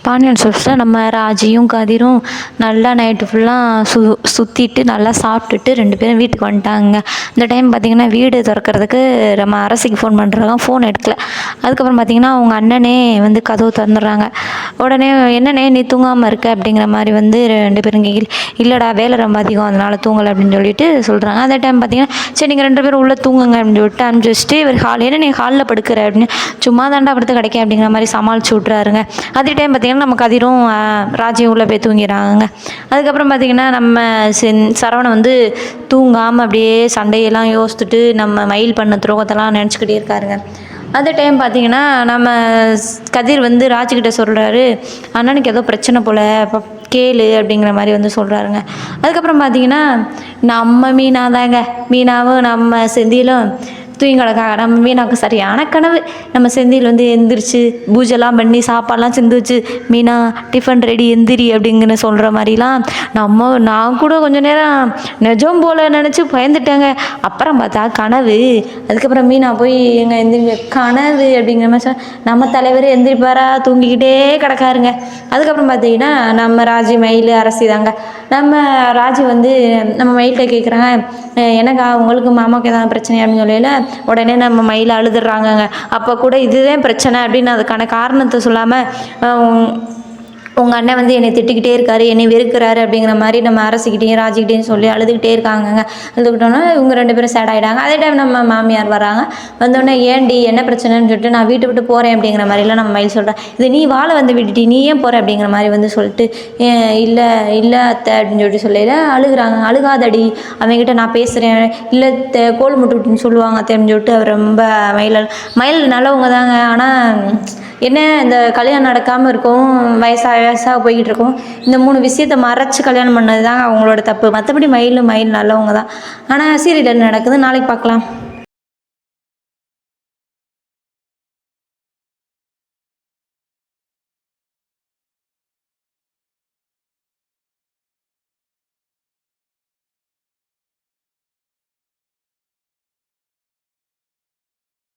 பாண்டியன் ஸ்டோர்ஸில் நம்ம ராஜியும் கதிரும் நல்லா நைட்டு ஃபுல்லாக சுற்றிட்டு நல்லா சாப்பிட்டுட்டு 2 பேரும் வீட்டுக்கு வந்துட்டாங்க. இந்த டைம் பார்த்திங்கன்னா வீடு திறக்கிறதுக்கு நம்ம அரசிக்கு ஃபோன் பண்ணுறாங்க, ஃபோன் எடுக்கல. அதுக்கப்புறம் பார்த்திங்கன்னா அவங்க அண்ணனே வந்து கதவு திறந்துடுறாங்க. உடனே என்னண்ணே நீ தூங்காமல் இருக்க அப்படிங்கிற மாதிரி வந்து 2 பேரும் இல்லைடா வேலை ரொம்ப அதிகம் அதனால் தூங்கலை அப்படின்னு சொல்லிட்டு சொல்கிறாங்க. அந்த டைம் பார்த்திங்கன்னா சரி நீங்கள் 2 பேரும் உள்ளே தூங்குங்க அப்படின்னு சொல்லிட்டு அனுப்பிச்சி வச்சுட்டு இவர் என்ன நீ ஹாலில் படுக்கிற அப்படின்னு சும்மா தாண்டா படுத்து கிடைக்க அப்படிங்கிற மாதிரி சமாளித்து விட்றாருங்க. அதே டைம் பார்த்திங்கன்னா நம்ம கதிரும் ராஜியும் உள்ளே போய் தூங்கிடுறாங்க. அதுக்கப்புறம் பார்த்திங்கன்னா நம்ம சரவணன் வந்து தூங்காமல் அப்படியே சண்டையெல்லாம் யோசிச்சுட்டு நம்ம மயில் பண்ண துரோகத்தெல்லாம் நினச்சிக்கிட்டே இருக்காருங்க. அதே டைம் பார்த்திங்கன்னா நம்ம கதிர் வந்து ராஜிக்கிட்ட சொல்கிறாரு, அண்ணனுக்கு ஏதோ பிரச்சனை போல் கேளு அப்படிங்கிற மாதிரி வந்து சொல்கிறாருங்க. அதுக்கப்புறம் பார்த்திங்கன்னா நம்ம மீனா தாங்க, மீனாவும் நம்ம செந்திலும் தூங்கி கிடக்காங்க. நம்ம மீனாவுக்கு சரியான கனவு. நம்ம செந்தில் வந்து எந்திரிச்சு பூஜைலாம் பண்ணி சாப்பாடெலாம் செஞ்சு வச்சு மீனா டிஃபன் ரெடி எந்திரி அப்படிங்கிற சொல்கிற மாதிரிலாம் நான் கூட கொஞ்சம் நேரம் நிஜம் போல் நினச்சி பயந்துட்டேங்க. அப்புறம் பார்த்தா கனவு. அதுக்கப்புறம் மீனா போய் எங்கள் எந்திரி கனவு அப்படிங்கிற மாதிரி நம்ம தலைவர் எந்திரிப்பாரா தூங்கிக்கிட்டே கிடக்காருங்க. அதுக்கப்புறம் பார்த்தீங்கன்னா நம்ம ராஜி மயில் அரசி தாங்க. நம்ம ராஜி வந்து நம்ம மயில்கிட்ட கேட்குறாங்க, எனக்கா உங்களுக்கு மாமாவுக்கு ஏதாவது பிரச்சனை அப்படின்னு சொல்லல. உடனே நம்ம மயில் அழுதுறாங்கங்க. அப்போ கூட இதுதான் பிரச்சனை அப்படின்னு அதுக்கான காரணத்தை சொல்லாமல் உங்கள் அண்ணன் வந்து என்னை திட்டிக்கிட்டே இருக்காரு, என்னை வெறுக்கிறாரு அப்படிங்கிற மாதிரி நம்ம அரசிக்கிட்டேயும் ராஜிக்கிட்டேயும் சொல்லி அழுதுகிட்டே இருக்காங்கங்க. அழுதுகிட்டோன்னா இவங்க 2 பேரும் சேட் ஆகிட்டாங்க. அதே டைம் நம்ம மாமியார் வராங்க. வந்தோடனே ஏன்டி என்ன பிரச்சனைன்னு சொல்லிட்டு நான் வீட்டை விட்டு போகிறேன் அப்படிங்கிற மாதிரிலாம் நம்ம மயில் சொல்கிறேன். இது நீ வாழை வந்து விட்டுட்டி நீ ஏன் போகிற அப்படிங்கிற மாதிரி வந்து சொல்லிட்டு இல்லை இல்லை அத்தை அப்படின்னு சொல்லிட்டு சொல்லையில் அழுகுறாங்க. அழுகாதடி அவங்ககிட்ட நான் பேசுகிறேன், இல்லை கோல் முட்டு விட்டுன்னு சொல்லுவாங்க அத்தை அப்படின்னு சொல்லிட்டு அவர் ரொம்ப மயில் நல்லவங்க தாங்க. ஆனால் என்ன இந்த கல்யாணம் நடக்காமல் இருக்கும், வயசாக போய்கிட்டு இருக்கும். இந்த 3 விஷயத்தை மறைச்சி கல்யாணம் பண்ணது தாங்க அவங்களோட தப்பு. மற்றபடி மயில் நல்லவங்க தான். ஆனால் சீரியல் நடக்குது, நாளைக்கு பார்க்கலாம்.